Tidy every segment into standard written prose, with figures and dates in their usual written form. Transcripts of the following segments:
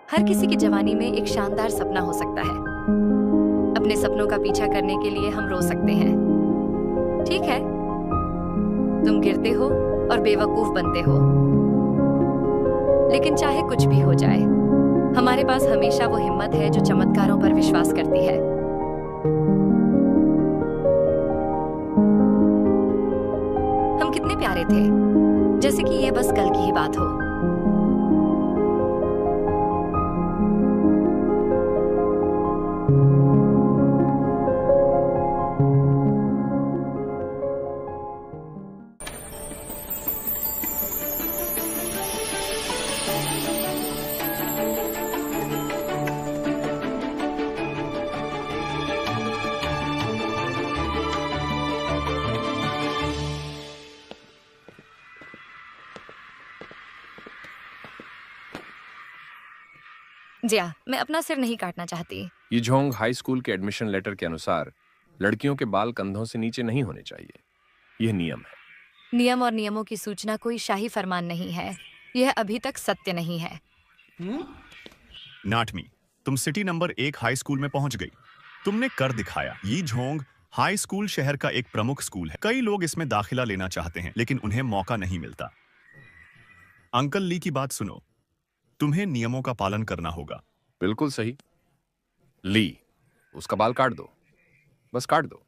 हर किसी की जवानी में एक शानदार सपना हो सकता है। अपने सपनों का पीछा करने के लिए हम रो सकते हैं। ठीक है, तुम गिरते हो और बेवकूफ बनते हो, लेकिन चाहे कुछ भी हो जाए, हमारे पास हमेशा वो हिम्मत है जो चमत्कारों पर विश्वास करती है। हम कितने प्यारे थे, जैसे कि ये बस कल की ही बात हो। जिया, मैं अपना सिर नहीं काटना चाहती। यीजोंग हाई स्कूल के एडमिशन लेटर के अनुसार लड़कियों के बाल कंधों से नीचे नहीं होने चाहिए। यह नियम है। नियम और नियमों की सूचना कोई शाही फरमान नहीं है। यह अभी तक सत्य नहीं है। नाटमी, तुम सिटी नंबर 1 हाई स्कूल में पहुंच गई। तुमने कर दिखाया। यीजोंग हाई स्कूल शहर का एक प्रमुख स्कूल है। कई लोग इसमें दाखिला लेना चाहते हैं, लेकिन उन्हें मौका नहीं मिलता। अंकल ली की बात सुनो, तुम्हें नियमों का पालन करना होगा। बिल्कुल सही। ली, उसका बाल काट दो, बस काट दो,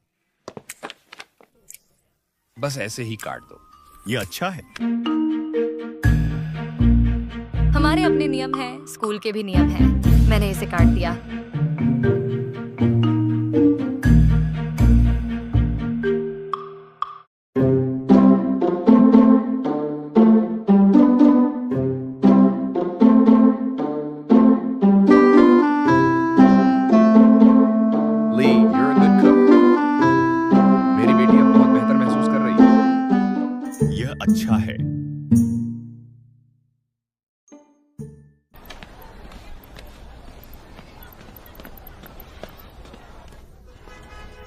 बस ऐसे ही काट दो। ये अच्छा है। हमारे अपने नियम हैं, स्कूल के भी नियम हैं। मैंने इसे काट दिया। अच्छा है।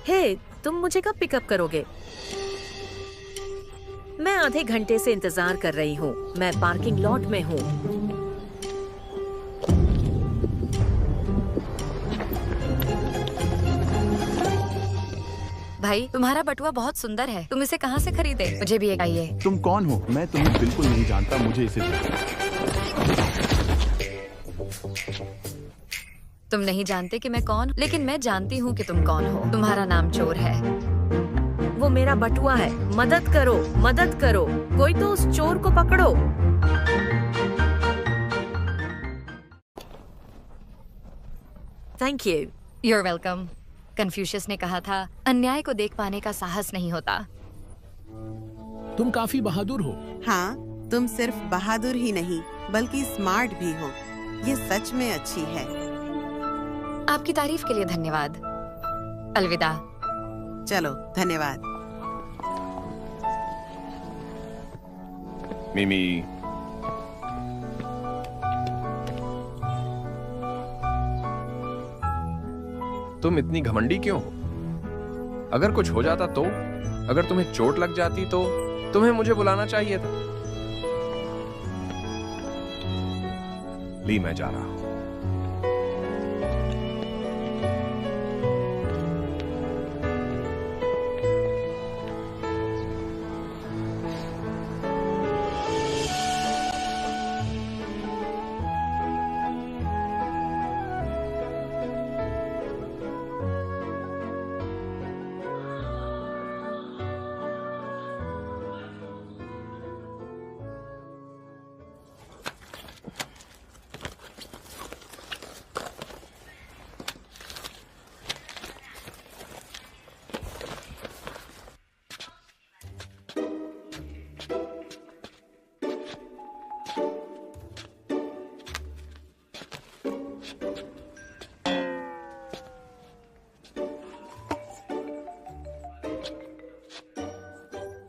हे, तुम मुझे कब पिकअप करोगे? मैं आधे घंटे से इंतजार कर रही हूँ। मैं पार्किंग लॉट में हूँ। भाई, तुम्हारा बटुआ बहुत सुंदर है। तुम इसे कहाँ से खरीदे? मुझे भी एक चाहिए। तुम कौन हो? मैं तुम्हें बिल्कुल नहीं जानता। मुझे इसे तुम नहीं जानते कि मैं कौन, लेकिन मैं जानती हूँ कि तुम कौन हो। तुम्हारा नाम चोर है। वो मेरा बटुआ है। मदद करो, मदद करो। कोई तो उस चोर को पकड़ो। Thank you. You're welcome। Confucius ने कहा था, अन्याय को देख पाने का साहस नहीं होता। तुम काफी बहादुर हो। हाँ, तुम सिर्फ बहादुर ही नहीं बल्कि स्मार्ट भी हो। ये सच में अच्छी है। आपकी तारीफ के लिए धन्यवाद। अलविदा। चलो, धन्यवाद। मिमी, तुम इतनी घमंडी क्यों हो? अगर कुछ हो जाता तो? अगर तुम्हें चोट लग जाती तो तुम्हें मुझे बुलाना चाहिए था। ली, मैं जा रहा हूं।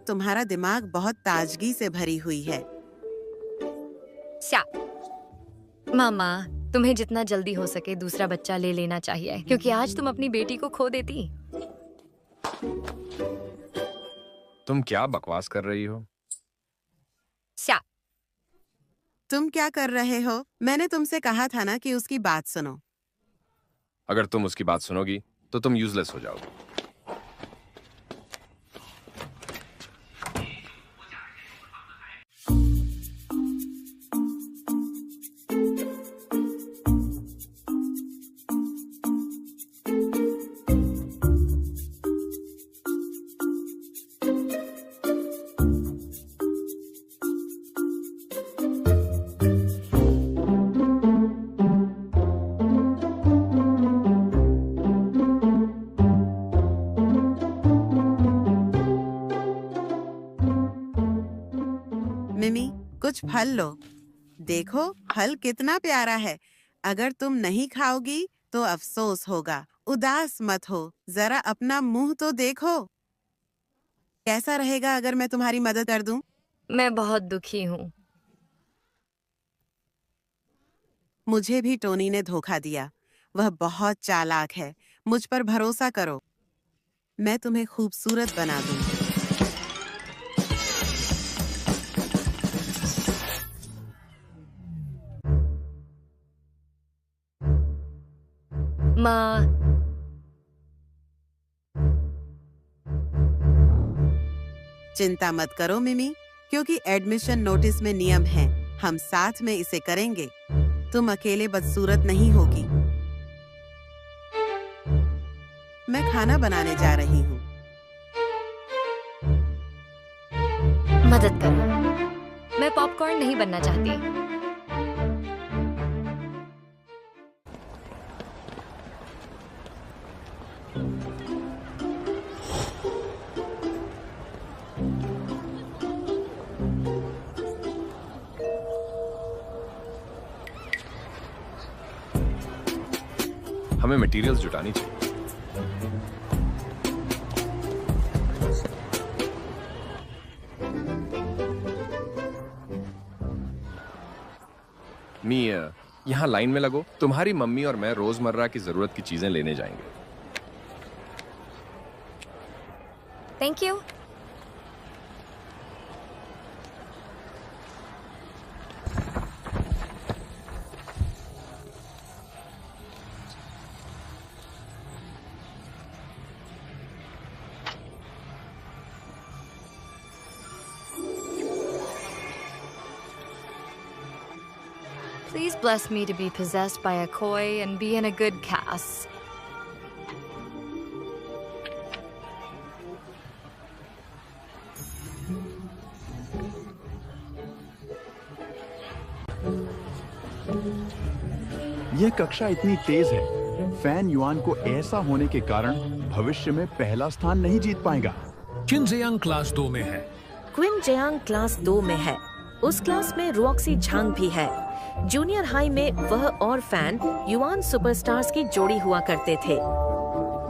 तुम्हारा दिमाग बहुत ताजगी से भरी हुई है। मामा, तुम्हें जितना जल्दी हो सके दूसरा बच्चा ले लेना चाहिए, क्योंकि आज तुम अपनी बेटी को खो देती। तुम क्या बकवास कर रही हो? तुम क्या कर रहे हो? मैंने तुमसे कहा था ना कि उसकी बात सुनो। अगर तुम उसकी बात सुनोगी तो तुम यूजलेस हो जाओगी। मिमी, कुछ फल लो। देखो, फल कितना प्यारा है। अगर तुम नहीं खाओगी तो अफसोस होगा। उदास मत हो, जरा अपना मुंह तो देखो। कैसा रहेगा अगर मैं तुम्हारी मदद कर दूं? मैं बहुत दुखी हूँ। मुझे भी टोनी ने धोखा दिया। वह बहुत चालाक है। मुझ पर भरोसा करो। मैं तुम्हें खूबसूरत बना दूंगी। माँ, चिंता मत करो मिमी, क्योंकि एडमिशन नोटिस में नियम है। हम साथ में इसे करेंगे। तुम अकेले बदसूरत नहीं होगी। मैं खाना बनाने जा रही हूँ। मदद करो। मैं पॉपकॉर्न नहीं बनना चाहती। हमें मटेरियल्स जुटानी चाहिए। यहाँ लाइन में लगो। तुम्हारी मम्मी और मैं रोजमर्रा की जरूरत की चीजें लेने जाएंगे। Thank you. Please bless me to be possessed by a koi and be in a good cast. यह कक्षा इतनी तेज है, फैन युआन को ऐसा होने के कारण भविष्य में पहला स्थान नहीं जीत पाएगा। चिन जियांग क्लास 2 में है। क्विन जियांग क्लास 2 में है। उस क्लास में रॉक्सी झांग भी है। जूनियर हाई में वह और फैन युआन सुपरस्टार्स की जोड़ी हुआ करते थे।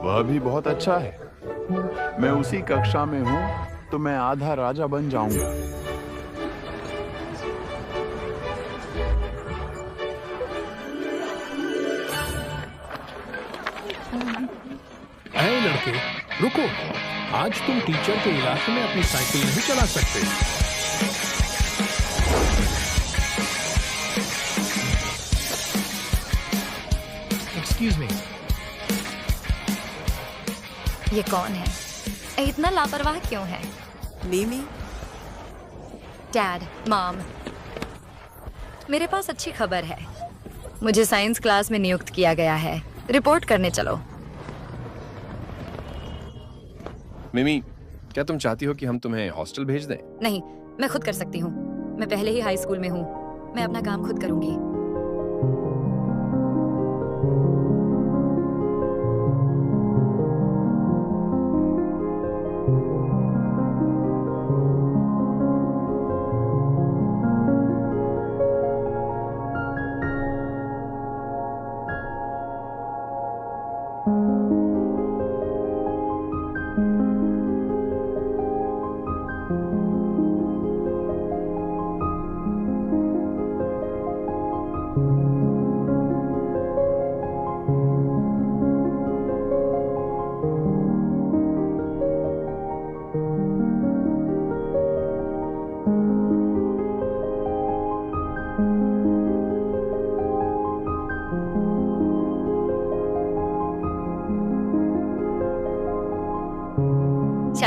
वह भी बहुत अच्छा है। मैं उसी कक्षा में हूँ तो मैं आधा राजा बन जाऊंगा। ऐ लड़के, रुको। आज तुम टीचर के इलाके में अपनी साइकिल नहीं चला सकते। Excuse me. ये कौन है? इतना लापरवाह क्यों है? मिमी, डैड, मॉम, मेरे पास अच्छी खबर है। मुझे साइंस क्लास में नियुक्त किया गया है। रिपोर्ट करने चलो। मिमी, क्या तुम चाहती हो कि हम तुम्हें हॉस्टल भेज दें? नहीं, मैं खुद कर सकती हूँ। मैं पहले ही हाई स्कूल में हूँ। मैं अपना काम खुद करूंगी।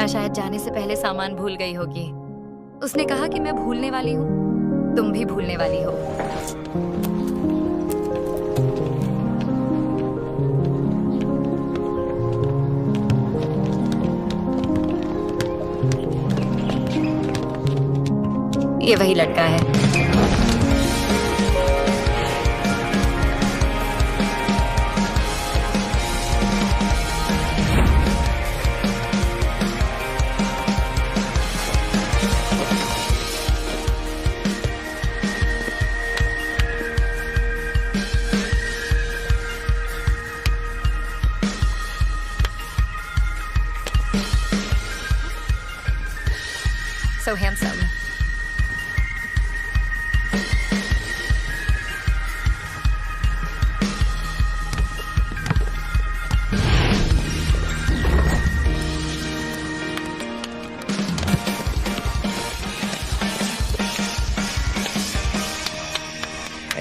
शायद जाने से पहले सामान भूल गई होगी। उसने कहा कि मैं भूलने वाली हूँ, तुम भी भूलने वाली हो। ये वही लड़का है। So handsome.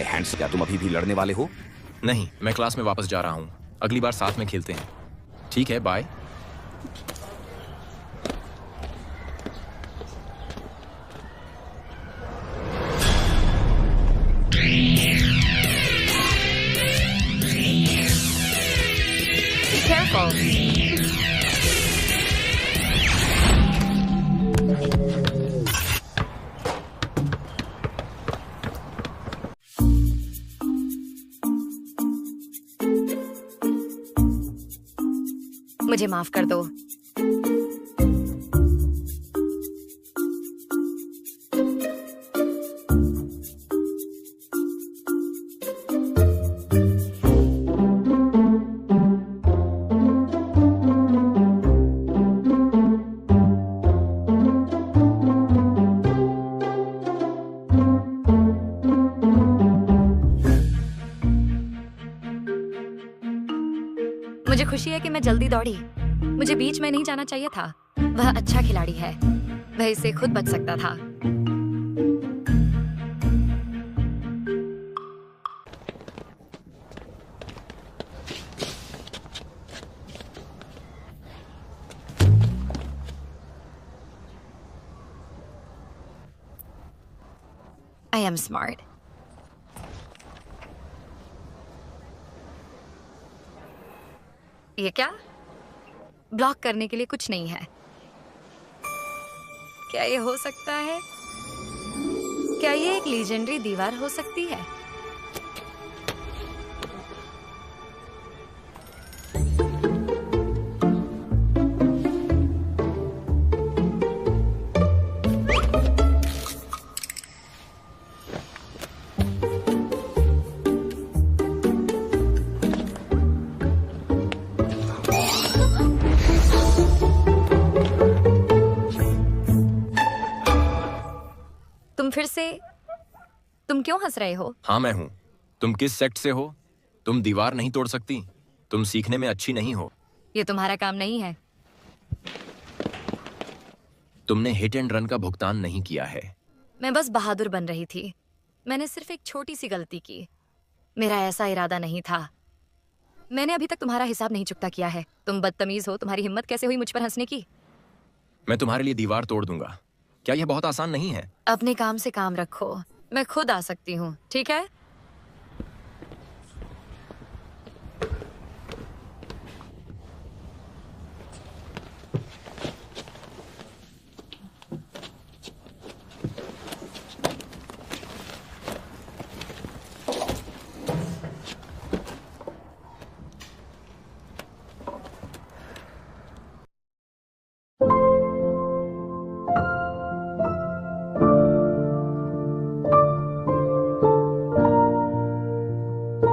हैंड्स, क्या तुम अभी भी लड़ने वाले हो? नहीं, मैं क्लास में वापस जा रहा हूँ। अगली बार साथ में खेलते हैं। ठीक है, बाय। मुझे माफ कर दो। मुझे खुशी है कि मैं जल्दी दौड़ी। मुझे बीच में नहीं जाना चाहिए था। वह अच्छा खिलाड़ी है, वह इससे खुद बच सकता था। I am smart. ये क्या? ब्लॉक करने के लिए कुछ नहीं है। क्या ये हो सकता है? क्या ये एक लीजेंडरी दीवार हो सकती है? तुम क्यों हंस रहे हो? हाँ, मैं हूँ। तुम किस सेक्ट से हो? तुम दीवार नहीं तोड़ सकती। तुम सीखने में अच्छी नहीं हो। ये तुम्हारा काम नहीं है। तुमने हिट एंड रन का भुगतान नहीं किया है। मैं बस बहादुर बन रही थी। मैंने सिर्फ एक छोटी सी गलती की। मेरा ऐसा इरादा नहीं था। मैंने अभी तक तुम्हारा हिसाब नहीं चुकता किया है। तुम बदतमीज हो। तुम्हारी हिम्मत कैसे हुई मुझ पर हंसने की? मैं तुम्हारे लिए दीवार तोड़ दूंगा। क्या यह बहुत आसान नहीं है? अपने काम से काम रखो। मैं खुद आ सकती हूँ, ठीक है?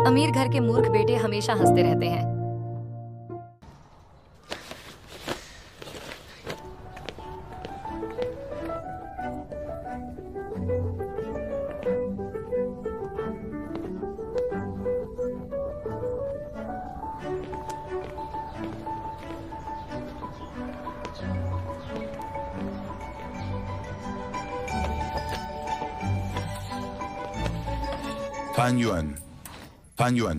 अमीर घर के मूर्ख बेटे हमेशा हंसते रहते हैं। Fan Yuan. Fan Yuan.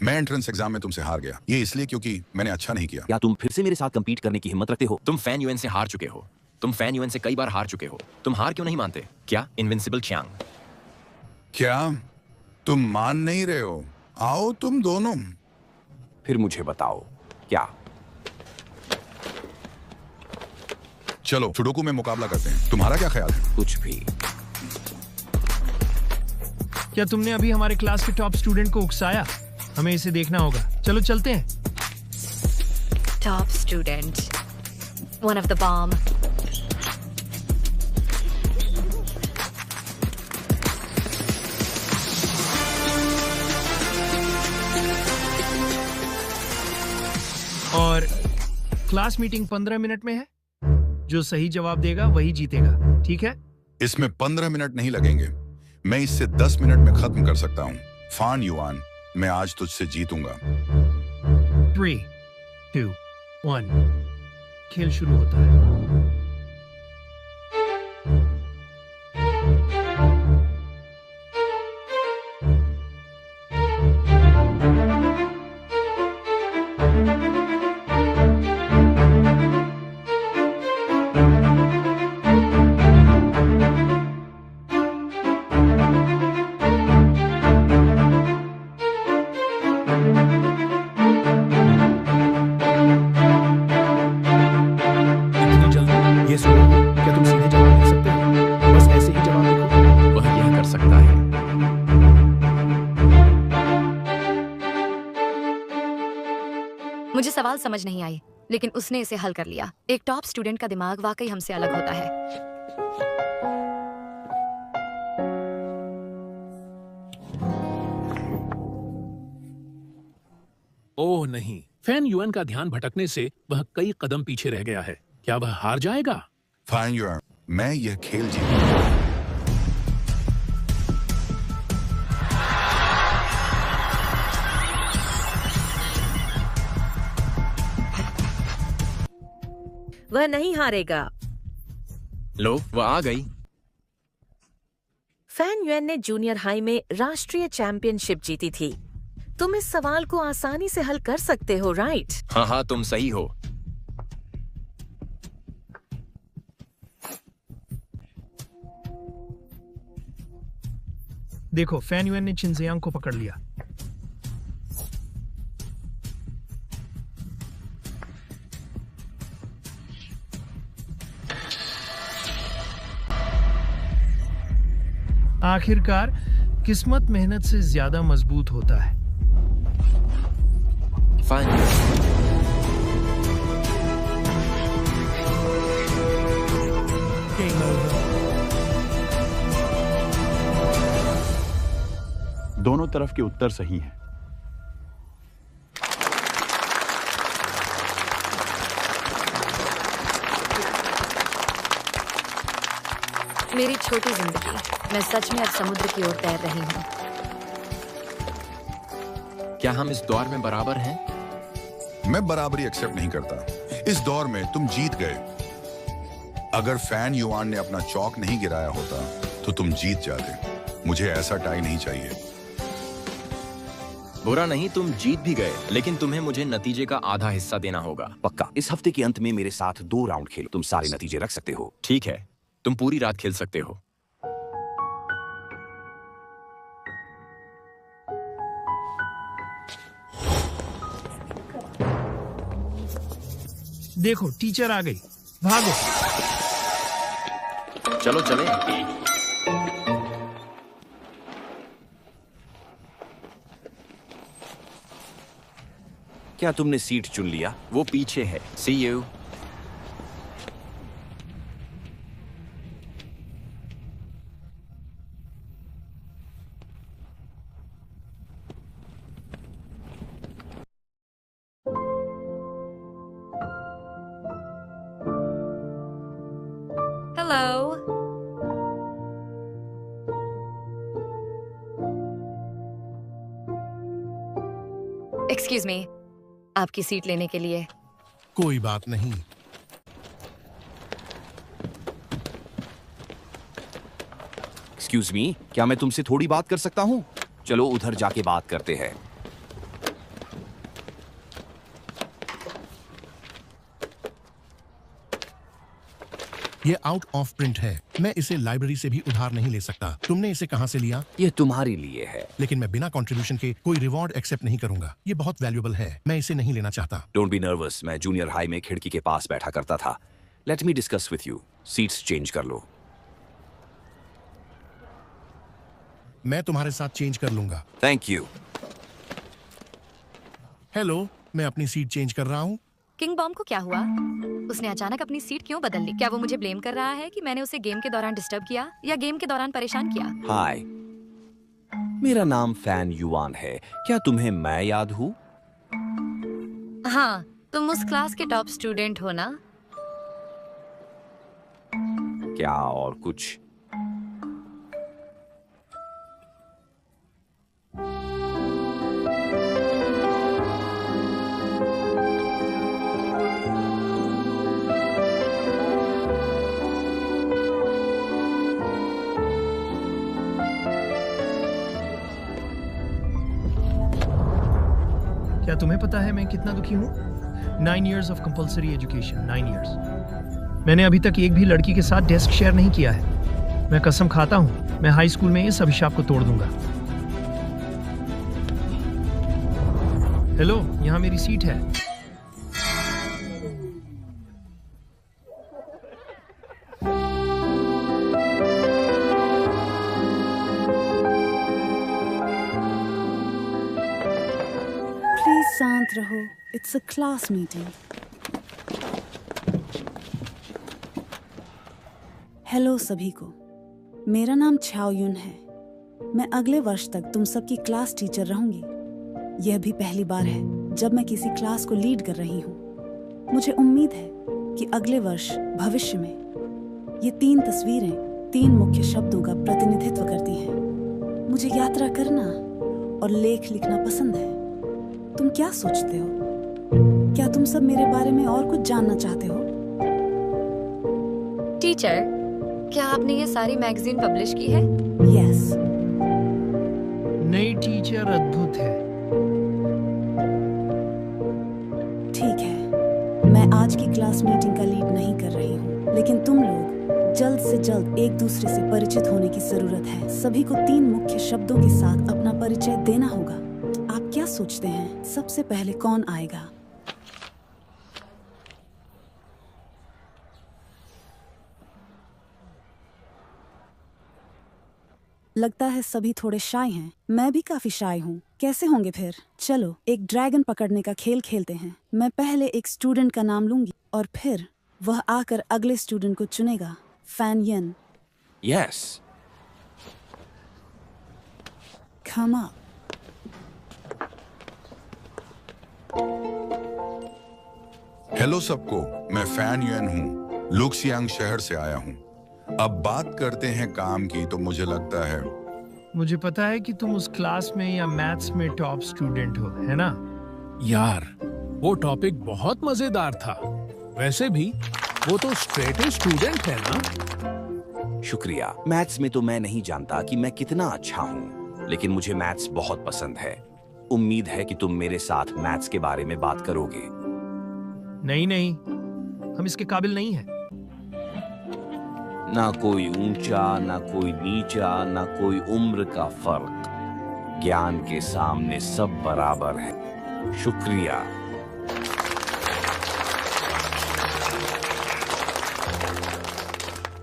मैं एंट्रेंस एग्जाम में तुमसे हार गया, ये इसलिए क्योंकि मैंने अच्छा नहीं किया। क्या तुम फिर से मेरे साथ compete करने की हिम्मत रखते हो? तुम फैन यूएन से हार चुके हो। तुम फैन यूएन से कई बार हार चुके हो। तुम हार क्यों नहीं मानते? क्या इनविंसिबल च्यांग? क्या तुम मान नहीं रहे हो? आओ तुम दोनों। फिर मुझे बताओ क्या? चलो सुडोकू में मुकाबला करते हैं। तुम्हारा क्या ख्याल है? कुछ भी। क्या तुमने अभी हमारे क्लास के टॉप स्टूडेंट को उकसाया? हमें इसे देखना होगा। चलो चलते हैं। Top student. One of the bomb. और क्लास मीटिंग 15 मिनट में है। जो सही जवाब देगा वही जीतेगा, ठीक है? इसमें 15 मिनट नहीं लगेंगे। मैं इससे 10 मिनट में खत्म कर सकता हूँ। फान युआन, मैं आज तुझसे जीतूंगा। 3, 2, 1 खेल शुरू होता है। मुझे सवाल समझ नहीं आए, लेकिन उसने इसे हल कर लिया। एक टॉप स्टूडेंट का दिमाग वाकई हमसे अलग होता है। ओह नहीं, फैन यूएन का ध्यान भटकने से वह कई कदम पीछे रह गया है। क्या वह हार जाएगा? फान युआन, मैं यह खेल जीतूंगा। वह नहीं हारेगा। लो, वह आ गई। फैन युएन ने जूनियर हाई में राष्ट्रीय चैंपियनशिप जीती थी। तुम इस सवाल को आसानी से हल कर सकते हो, राइट? हाँ हाँ, तुम सही हो। देखो, फैन युएन ने चिनजियांग को पकड़ लिया। आखिरकार किस्मत मेहनत से ज्यादा मजबूत होता है। फाइन। दोनों तरफ के उत्तर सही हैं। मेरी छोटी जिंदगी, मैं सच में अब समुद्र की ओर तैर रही हूँ। क्या हम इस दौर में बराबर हैं? मैं बराबरी एक्सेप्ट नहीं करता। इस दौर में तुम जीत गए। अगर फैन युआन ने अपना चौक नहीं गिराया होता तो तुम जीत जाते। मुझे ऐसा टाई नहीं चाहिए। बुरा नहीं, तुम जीत भी गए, लेकिन तुम्हें मुझे नतीजे का आधा हिस्सा देना होगा। पक्का। इस हफ्ते के अंत में मेरे साथ 2 राउंड खेलो। तुम सारे नतीजे रख सकते हो। ठीक है, तुम पूरी रात खेल सकते हो। देखो, टीचर आ गई। भागो। चलो चले। क्या तुमने सीट चुन लिया? वो पीछे है। See you। Hello. Excuse me. आपकी सीट लेने के लिए। कोई बात नहीं। एक्सक्यूज मी, क्या मैं तुमसे थोड़ी बात कर सकता हूँ? चलो उधर जाके बात करते हैं। ये आउट ऑफ प्रिंट है। मैं इसे लाइब्रेरी से भी उधार नहीं ले सकता। तुमने इसे कहाँ से लिया? ये तुम्हारे लिए है। लेकिन मैं बिना कंट्रीब्यूशन के कोई रिवॉर्ड एक्सेप्ट नहीं करूंगा। ये बहुत वैल्यूएबल है, मैं इसे नहीं लेना चाहता। डोंट बी नर्वस, मैं जूनियर हाई में खिड़की के पास बैठा करता था। Let me discuss with you. Seats change कर लो। मैं तुम्हारे साथ चेंज कर लूंगा। Thank you. हेलो, मैं अपनी सीट चेंज कर रहा हूँ। किंग बॉम्ब को क्या हुआ? उसने अचानक अपनी सीट क्यों बदल ली? क्या वो मुझे ब्लेम कर रहा है कि मैंने उसे गेम के दौरान डिस्टर्ब किया या गेम के दौरान परेशान किया? हाय, मेरा नाम फैन युआन है। क्या तुम्हें मैं याद हूँ? हाँ, तुम उस क्लास के टॉप स्टूडेंट हो ना? क्या और कुछ? क्या तुम्हें पता है मैं कितना दुखी हूँ? 9 years of compulsory education, 9 years। मैंने अभी तक एक भी लड़की के साथ डेस्क शेयर नहीं किया है। मैं कसम खाता हूँ, मैं हाई स्कूल में इस अभिशाप को तोड़ दूंगा। हेलो, यहाँ मेरी सीट है। शांत रहो, it's a class meeting. Hello सभी को, मेरा नाम छाओ युन है। मैं अगले वर्ष तक तुम सबकी क्लास टीचर रहूंगी। यह भी पहली बार है जब मैं किसी क्लास को लीड कर रही हूँ। मुझे उम्मीद है कि अगले वर्ष भविष्य में ये 3 तस्वीरें 3 मुख्य शब्दों का प्रतिनिधित्व करती हैं। मुझे यात्रा करना और लेख लिखना पसंद है। तुम क्या सोचते हो? क्या तुम सब मेरे बारे में और कुछ जानना चाहते हो? टीचर, क्या आपने ये सारी मैगजीन पब्लिश की है? यस। नई टीचर अद्भुत है। ठीक है, मैं आज की क्लास मीटिंग का लीड नहीं कर रही हूँ, लेकिन तुम लोग जल्द से जल्द एक दूसरे से परिचित होने की जरूरत है। सभी को 3 मुख्य शब्दों के साथ अपना परिचय देना होगा। आप क्या सोचते हैं, सबसे पहले कौन आएगा? लगता है सभी थोड़े शाय हैं। मैं भी काफी शाय हूँ। कैसे होंगे फिर? चलो एक ड्रैगन पकड़ने का खेल खेलते हैं। मैं पहले एक स्टूडेंट का नाम लूंगी और फिर वह आकर अगले स्टूडेंट को चुनेगा। फैन यन। यस। Come up. हेलो सबको, मैं फैन युएन हूँ। लुक्सियांग शहर से आया हूँ। अब बात करते हैं काम की। तो मुझे लगता है, मुझे पता है कि तुम उस क्लास में या मैथ्स में टॉप स्टूडेंट हो, है ना? यार, वो टॉपिक बहुत मजेदार था। वैसे भी वो तो स्ट्रेट ए स्टूडेंट है ना? शुक्रिया। मैथ्स में तो मैं नहीं जानता कि मैं कितना अच्छा हूँ, लेकिन मुझे मैथ्स बहुत पसंद है। उम्मीद है कि तुम मेरे साथ मैथ्स के बारे में बात करोगे। नहीं, हम इसके काबिल नहीं हैं। ना कोई ऊंचा, ना कोई नीचा, ना कोई उम्र का फर्क। ज्ञान के सामने सब बराबर है। शुक्रिया।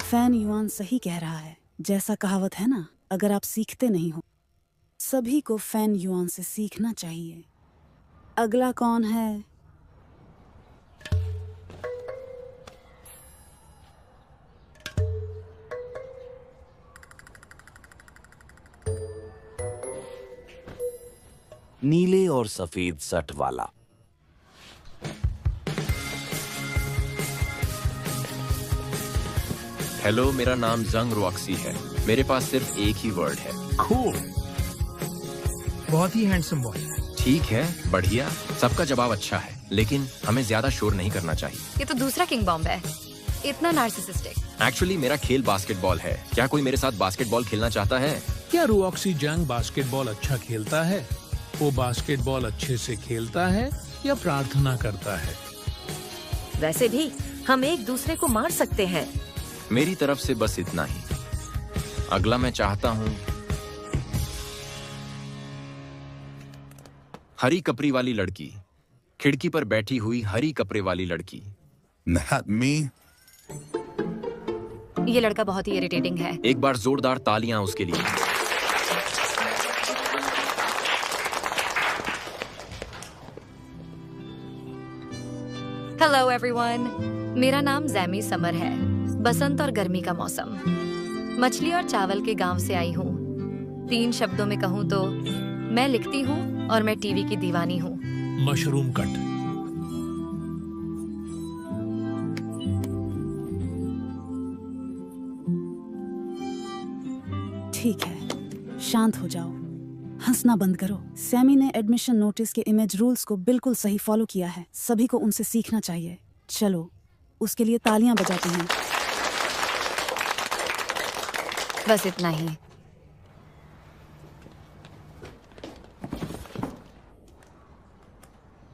फैन युआन सही कह रहा है। जैसा कहावत है ना, अगर आप सीखते नहीं हो। सभी को फैन युआन से सीखना चाहिए। अगला कौन है? नीले और सफेद सट वाला। हेलो, मेरा नाम जंग रॉक्सी है। मेरे पास सिर्फ एक ही वर्ड है। Cool. बहुत ही हैंडसम बॉय। ठीक है, बढ़िया। सबका जवाब अच्छा है, लेकिन हमें ज्यादा शोर नहीं करना चाहिए। ये तो दूसरा किंग बॉम्ब है। इतना नार्सिसिस्टिक। एक्चुअली मेरा खेल बास्केटबॉल है। क्या कोई मेरे साथ बास्केटबॉल खेलना चाहता है? क्या रुऑक्सी जंग बास्केटबॉल अच्छा खेलता है? वो बास्केटबॉल अच्छे से खेलता है या प्रार्थना करता है? वैसे भी हम एक दूसरे को मार सकते हैं। मेरी तरफ से बस इतना ही। अगला मैं चाहता हूं हरी कपड़ी वाली लड़की, खिड़की पर बैठी हुई हरी कपड़े वाली लड़की। Not me. ये लड़का बहुत ही इरिटेटिंग है। एक बार जोरदार तालियां उसके लिए। हेलो एवरीवन, मेरा नाम जैमी समर है। बसंत और गर्मी का मौसम। मछली और चावल के गांव से आई हूँ। 3 शब्दों में कहूँ तो मैं लिखती हूँ और मैं टीवी की दीवानी हूँ। Mushroom cut. ठीक है, शांत हो जाओ, हंसना बंद करो। सैमी ने एडमिशन नोटिस के इमेज रूल्स को बिल्कुल सही फॉलो किया है। सभी को उनसे सीखना चाहिए। चलो, उसके लिए तालियां बजाते हैं। बस इतना ही।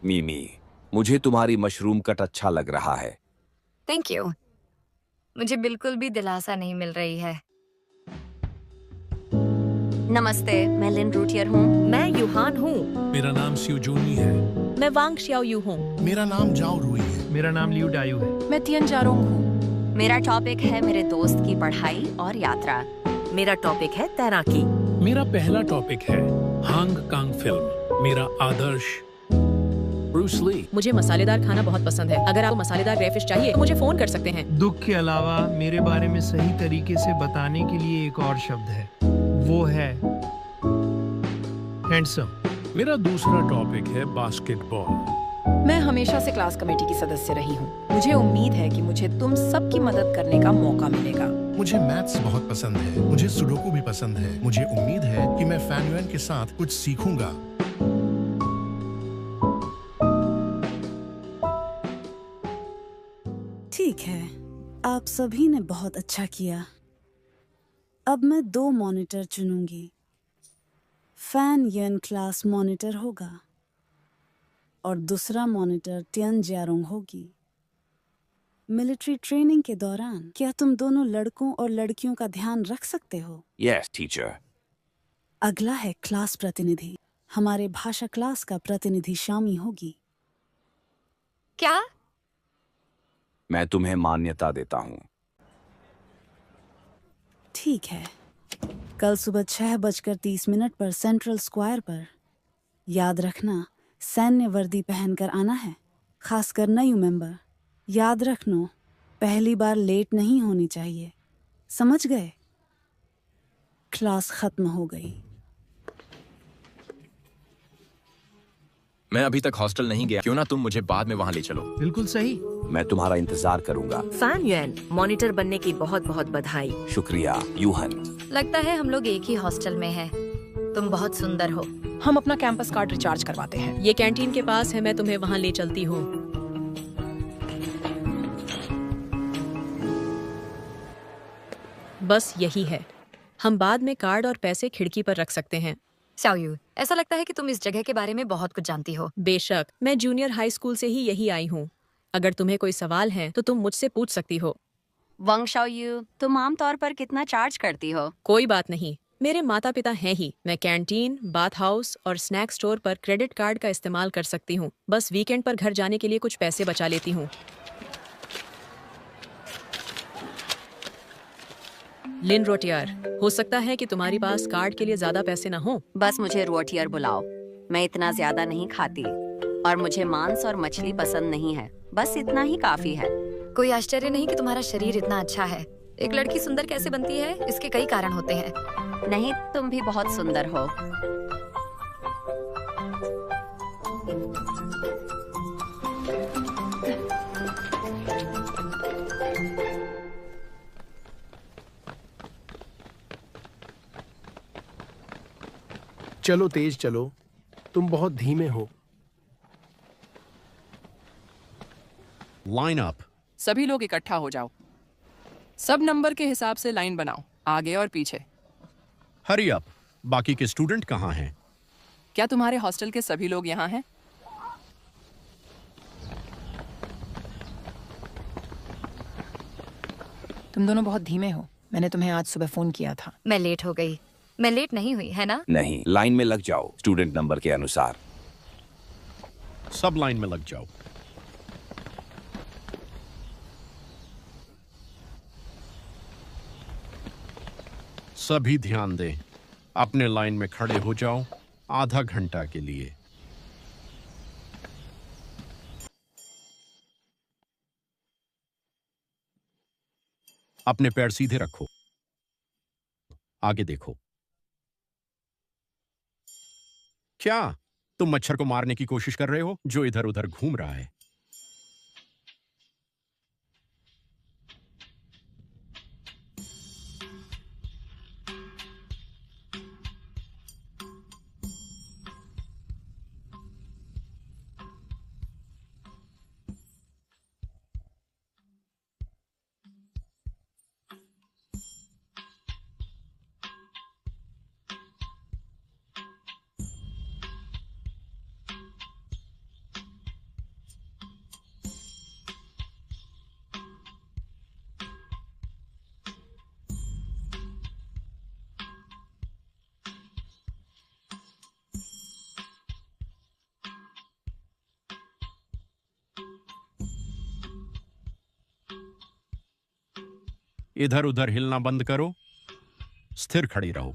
मिमी, मुझे तुम्हारी मशरूम कट अच्छा लग रहा है। Thank you. मुझे बिल्कुल भी दिलासा नहीं मिल रही है। नमस्ते, मैं लिन रूटियर हूँ। मैं यूहान हूँ। मेरा नाम स्यूजूनी है। मैं वांग शियाओयू हूँ। मेरा नाम जाओ रुई है। मेरा नाम लियू डायू है। मैं तियन जारोंग हूँ। मेरा टॉपिक है मेरे दोस्त की पढ़ाई और यात्रा। मेरा टॉपिक है तैराकी। मेरा पहला टॉपिक है हांग कांग फिल्म। मेरा आदर्श ब्रूस ली। मुझे मसालेदार खाना बहुत पसंद है। अगर आपको मसालेदार ग्रे फिश चाहिए तो मुझे फोन कर सकते हैं। दुख के अलावा मेरे बारे में सही तरीके से बताने के लिए एक और शब्द है, वो है हैंडसम। मेरा दूसरा टॉपिक है बास्केटबॉल। मैं हमेशा से क्लास कमेटी की सदस्य रही हूँ। मुझे उम्मीद है कि मुझे तुम सबकी मदद करने का मौका मिलेगा। मुझे मैथ्स बहुत पसंद है। मुझे सुडोकू भी पसंद है। मुझे उम्मीद है कि मैं फैन युएन के साथ कुछ सीखूंगा। ठीक है, आप सभी ने बहुत अच्छा किया। अब मैं 2 मॉनिटर चुनूंगी। फैन युएन क्लास मॉनिटर होगा और दूसरा मॉनिटर तियन जियारोंग होगी। मिलिट्री ट्रेनिंग के दौरान क्या तुम दोनों लड़कों और लड़कियों का ध्यान रख सकते हो? Yes teacher. अगला है क्लास प्रतिनिधि। हमारे भाषा क्लास का प्रतिनिधि शामी होगी। क्या? मैं तुम्हें मान्यता देता हूँ। ठीक है, कल सुबह 6:30 पर सेंट्रल स्क्वायर पर। याद रखना, सैन्य वर्दी पहनकर आना है, खासकर नयू मेंबर। याद रखना, पहली बार लेट नहीं होनी चाहिए। समझ गए? क्लास खत्म हो गई। मैं अभी तक हॉस्टल नहीं गया। क्यों ना तुम मुझे बाद में वहां ले चलो? बिल्कुल सही। मैं तुम्हारा इंतजार करूंगा। फैन युएन, मॉनिटर बनने की बहुत बहुत बधाई। शुक्रिया यूहन। लगता है हम लोग एक ही हॉस्टल में हैं। तुम बहुत सुंदर हो। हम अपना कैंपस कार्ड रिचार्ज करवाते हैं। ये कैंटीन के पास है, मैं तुम्हें वहाँ ले चलती हूँ। बस यही है। हम बाद में कार्ड और पैसे खिड़की पर रख सकते हैं। शाओयू, ऐसा लगता है कि तुम इस जगह के बारे में बहुत कुछ जानती हो। बेशक, मैं जूनियर हाई स्कूल से ही यही आई हूँ। अगर तुम्हें कोई सवाल है तो तुम मुझसे पूछ सकती हो। वांग शाओयू, तुम आमतौर पर कितना चार्ज करती हो? कोई बात नहीं, मेरे माता पिता हैं ही। मैं कैंटीन, बाथ हाउस और स्नैक स्टोर पर क्रेडिट कार्ड का इस्तेमाल कर सकती हूँ। बस वीकेंड पर घर जाने के लिए कुछ पैसे बचा लेती हूँ। लिन रोटियर, हो सकता है कि तुम्हारे पास कार्ड के लिए ज्यादा पैसे ना हो। बस मुझे रोटियर बुलाओ। मैं इतना ज्यादा नहीं खाती और मुझे मांस और मछली पसंद नहीं है। बस इतना ही काफी है। कोई आश्चर्य नहीं कि तुम्हारा शरीर इतना अच्छा है। एक लड़की सुंदर कैसे बनती है, इसके कई कारण होते हैं। नहीं, तुम भी बहुत सुंदर हो। चलो तेज चलो, तुम बहुत धीमे हो। Line up. सभी लोग इकट्ठा हो जाओ। सब नंबर के हिसाब से लाइन बनाओ, आगे और पीछे। Hurry up. बाकी के स्टूडेंट कहाँ हैं? क्या तुम्हारे हॉस्टल के सभी लोग यहाँ हैं? तुम दोनों बहुत धीमे हो। मैंने तुम्हें आज सुबह फोन किया था। मैं लेट हो गई। मैं लेट नहीं हुई है ना? नहीं, लाइन में लग जाओ स्टूडेंट नंबर के अनुसार। सब लाइन में लग जाओ। सभी ध्यान दें, अपने लाइन में खड़े हो जाओ आधा घंटा के लिए। अपने पैर सीधे रखो, आगे देखो। क्या तुम मच्छर को मारने की कोशिश कर रहे हो जो इधर उधर घूम रहा है? इधर उधर हिलना बंद करो, स्थिर खड़ी रहो।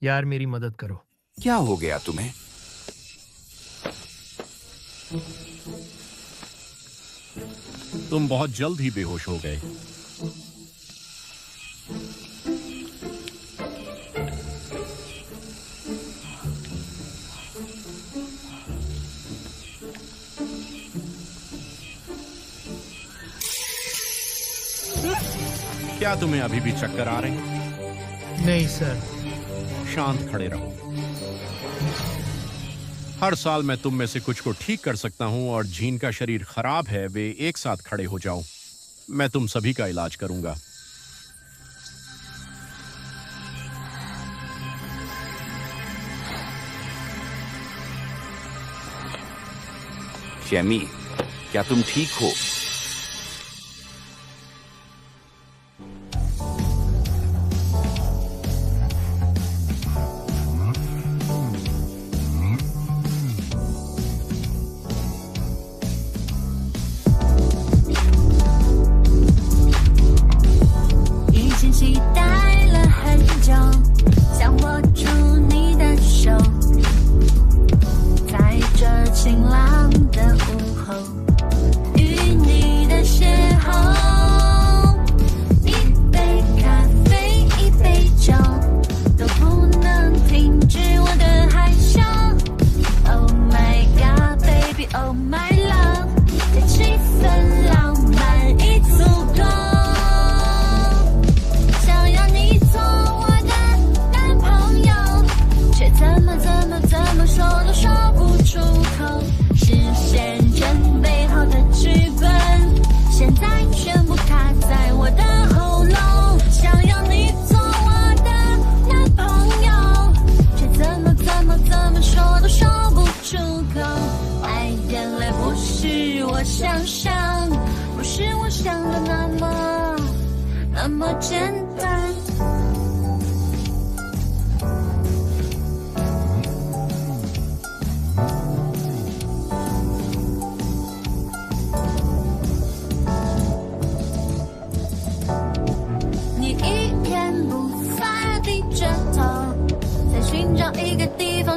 यार मेरी मदद करो। क्या हो गया तुम्हें? तुम बहुत जल्द ही बेहोश हो गए। क्या तुम्हें अभी भी चक्कर आ रहे हैं? नहीं सर। शांत खड़े रहो। हर साल मैं तुम में से कुछ को ठीक कर सकता हूं और जिन का शरीर खराब है वे एक साथ खड़े हो जाओ। मैं तुम सभी का इलाज करूंगा। शमी, क्या तुम ठीक हो?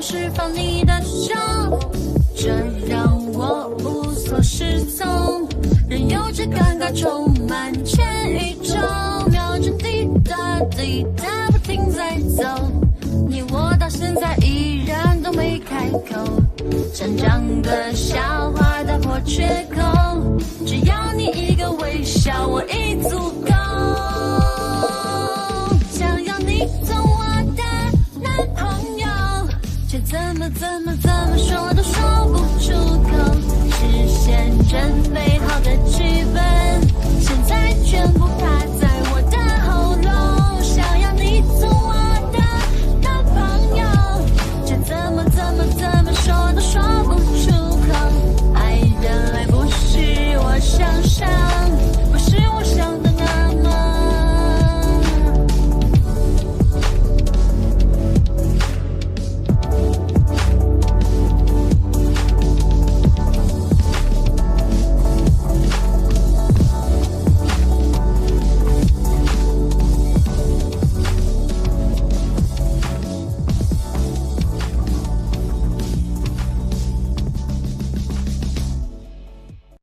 释放你的手，这让我无所适从，任由这尴尬充满全宇宙，秒针滴答滴答不停在走，你我到现在依然都没开口，成长的笑话打破缺口，只要你一个